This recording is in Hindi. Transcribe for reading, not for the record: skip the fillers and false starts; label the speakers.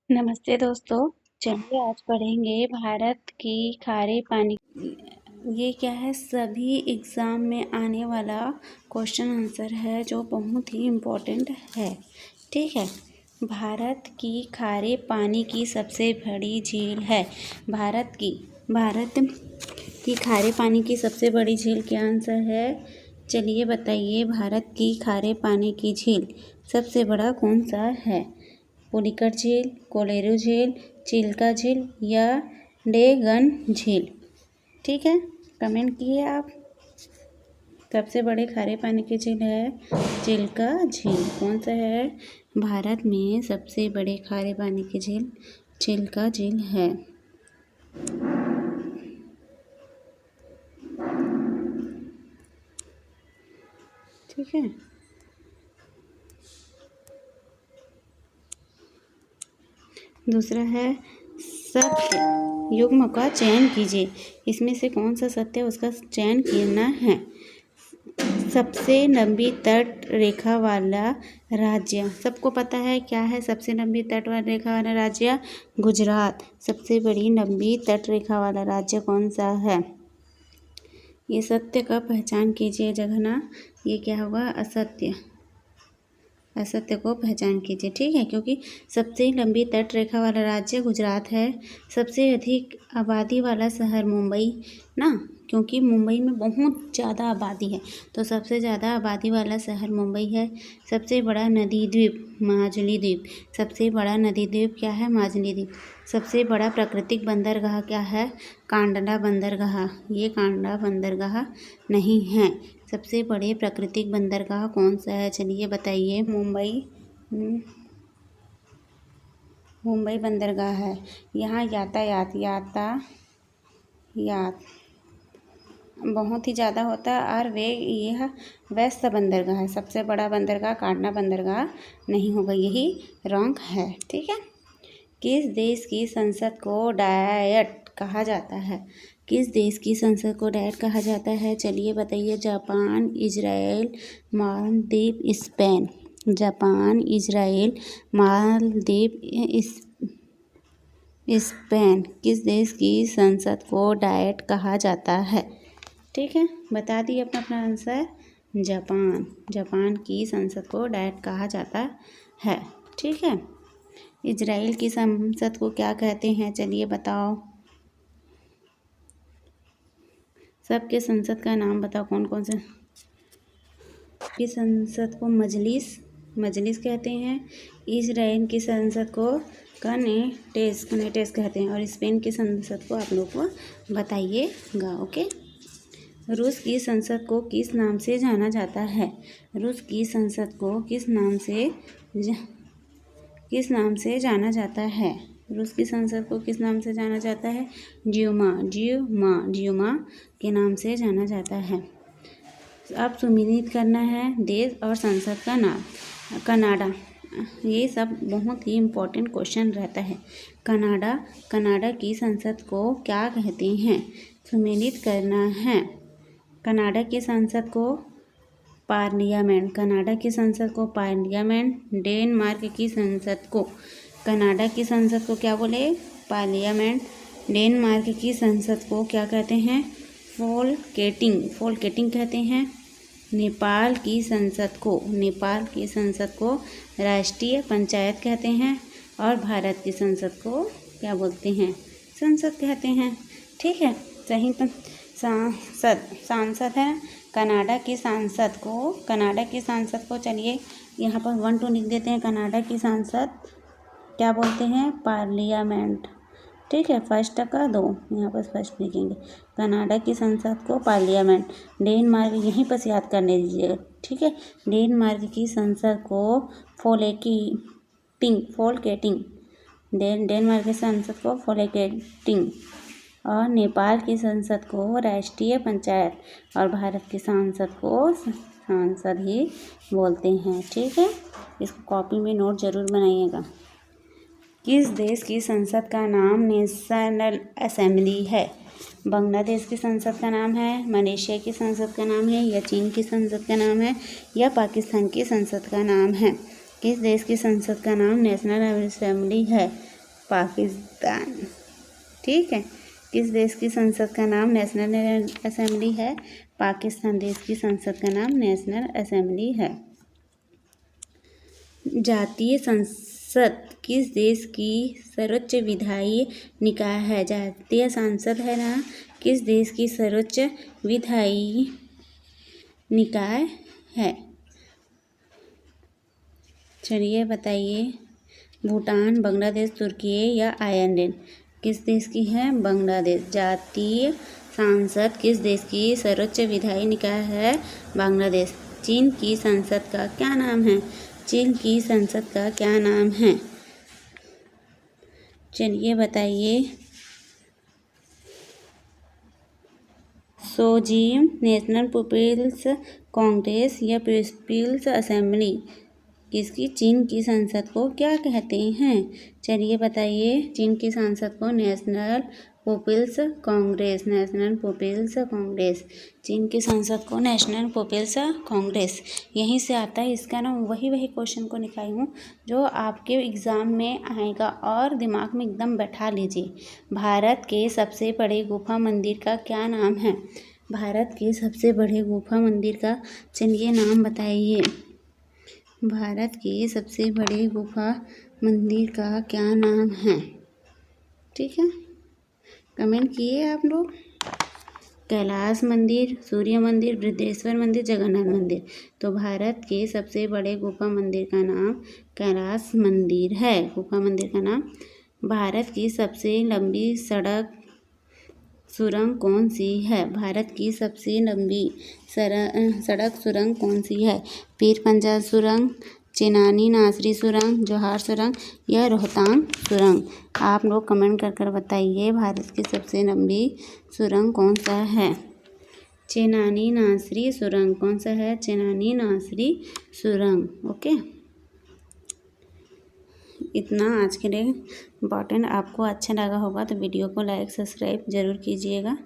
Speaker 1: नमस्ते दोस्तों। चलिए आज पढ़ेंगे भारत की खारे पानी। ये क्या है, सभी एग्ज़ाम में आने वाला क्वेश्चन आंसर है जो बहुत ही इम्पोर्टेंट है। ठीक है। भारत की खारे पानी की सबसे बड़ी झील है। भारत की खारे पानी की सबसे बड़ी झील क्या आंसर है? चलिए बताइए, भारत की खारे पानी की झील सबसे बड़ा कौन सा है? पुलिकट झील, कोलेरू झील, चिल्का झील या डेगन झील? ठीक है, कमेंट किए आप। सबसे बड़े खारे पानी की झील है चिल्का झील। कौन सा है? भारत में सबसे बड़े खारे पानी की झील चिल्का झील है। ठीक है। दूसरा है सत्य युग्म का चयन कीजिए। इसमें से कौन सा सत्य उसका चयन करना है? सबसे लंबी तट रेखा वाला राज्य, सबको पता है क्या है सबसे लंबी तट रेखा वाला राज्य? गुजरात। सबसे बड़ी लंबी तट रेखा वाला राज्य कौन सा है? ये सत्य का पहचान कीजिए जगह ना, ये क्या होगा? असत्य। असत्य को पहचान कीजिए। ठीक है, क्योंकि सबसे लंबी तट रेखा वाला राज्य गुजरात है। सबसे अधिक आबादी वाला शहर मुंबई ना, क्योंकि मुंबई में बहुत ज़्यादा आबादी है, तो सबसे ज़्यादा आबादी वाला शहर मुंबई है। सबसे बड़ा नदी द्वीप माजुली द्वीप। सबसे बड़ा नदी द्वीप क्या है? माजुली द्वीप। सबसे बड़ा प्राकृतिक बंदरगाह क्या है? कांडला बंदरगाह। ये कांडला बंदरगाह नहीं है। सबसे बड़े प्राकृतिक बंदरगाह कौन सा है? चलिए बताइए। मुंबई बंदरगाह है। यहाँ यातायात बहुत ही ज़्यादा होता है और यह व्यस्त बंदरगाह है। सबसे बड़ा बंदरगाह कांडला बंदरगाह नहीं होगा, यही रॉन्ग है। ठीक है। किस देश की संसद को डायट कहा जाता है? किस देश की संसद को डायट कहा जाता है? चलिए बताइए। Japan, Israel, Maldives, Spain. Japan, Israel, Maldives, Spain. किस देश की संसद को डायट कहा जाता है? ठीक है, बता दिए अपना अपना आंसर। जापान की संसद को डायट कहा जाता है। ठीक है। इजराइल की संसद को क्या कहते हैं? चलिए बताओ। सबके संसद का नाम बताओ, कौन कौन से? की संसद को मजलिस कहते हैं। इजराइल की संसद को कनेटेस कहते हैं और स्पेन की संसद को आप लोग को बताइएगा। ओके। रूस की संसद को किस नाम से जाना जाता है? रूस की संसद को किस नाम से जाना जाता है? रूस की संसद को किस नाम से जाना जाता है? ड्यूमा के नाम से जाना जाता है। अब सुमेलित करना है देश और संसद का नाम। कनाडा, ये सब बहुत ही इम्पोर्टेंट क्वेश्चन रहता है। कनाडा की संसद को क्या कहते हैं? सुमेलित करना है। कनाडा की संसद को पार्लियामेंट। कनाडा की संसद को पार्लियामेंट। डेनमार्क की संसद को, कनाडा की संसद को क्या बोले? पार्लियामेंट। डेनमार्क की संसद को क्या कहते हैं? फोलकेटिंग कहते हैं। नेपाल की संसद को राष्ट्रीय पंचायत कहते हैं और भारत की संसद को क्या बोलते हैं? संसद कहते हैं। ठीक है, सही सांसद है कनाडा की सांसद को चलिए यहाँ पर 1 2 लिख देते हैं। कनाडा की सांसद क्या बोलते हैं? पार्लियामेंट। ठीक है, फर्स्ट का 2 यहाँ पर फर्स्ट लिखेंगे। कनाडा की संसद को पार्लियामेंट। डेनमार्क यहीं पर याद करने दीजिएगा। ठीक है, डेनमार्क की संसद को फोलकेटिंग। डेनमार्क की संसद को फोलकेटिंग और नेपाल की संसद को राष्ट्रीय पंचायत और भारत की संसद को सांसद ही बोलते हैं। ठीक है, इसको कॉपी में नोट जरूर बनाइएगा। किस देश की संसद का नाम नेशनल असेंबली है? बांग्लादेश की संसद का नाम है, मलेशिया की संसद का नाम है, या चीन की संसद का नाम है, या पाकिस्तान की संसद का नाम है? किस देश की संसद का नाम नेशनल असेंबली है? पाकिस्तान। ठीक है। किस देश की संसद का नाम नेशनल असेंबली है? पाकिस्तान देश की संसद का नाम नेशनल असेंबली है। जातीय संसद किस देश की सर्वोच्च विधायी निकाय है? जातीय संसद है ना, किस देश की सर्वोच्च विधायी निकाय है? चलिए बताइए। भूटान, बांग्लादेश, तुर्की या आयरलैंड? किस देश की है? बांग्लादेश। जातीय संसद किस देश की सर्वोच्च विधायी निकाय है? बांग्लादेश। चीन की संसद का क्या नाम है? चीन की संसद का क्या नाम है? चलिए बताइए। सोजियम, नेशनल पीपल्स कांग्रेस या पीपल्स असेंबली? किसकी? चीन की संसद को क्या कहते हैं? चलिए बताइए। चीन की संसद को National People's Congress, National People's Congress. चीन की संसद को नेशनल पीपल्स कांग्रेस। यहीं से आता है इसका ना, वही क्वेश्चन को निकाली हूँ जो आपके एग्ज़ाम में आएगा और दिमाग में एकदम बैठा लीजिए। भारत के सबसे बड़े गुफा मंदिर का क्या नाम है? भारत के सबसे बड़े गुफा मंदिर का चलिए नाम बताइए। भारत के सबसे बड़े गुफा मंदिर का क्या नाम है? ठीक है, कमेंट किए आप लोग। कैलाश मंदिर, सूर्य मंदिर, बृहदेश्वर मंदिर, जगन्नाथ मंदिर। तो भारत के सबसे बड़े गुफा मंदिर का नाम कैलाश मंदिर है। गुफा मंदिर का नाम। भारत की सबसे लंबी सड़क सुरंग कौन सी है? भारत की सबसे लंबी सड़क सुरंग कौन सी है? पीर पंजाल सुरंग, चेनानी नासरी सुरंग, जौहर सुरंग या रोहतांग सुरंग? आप लोग कमेंट कर बताइए भारत की सबसे लंबी सुरंग कौन सा है? चेनानी नासरी सुरंग। कौन सा है? चेनानी नासरी सुरंग। ओके, इतना आज के लिए इम्पॉर्टेंट। आपको अच्छा लगा होगा तो वीडियो को लाइक सब्सक्राइब ज़रूर कीजिएगा।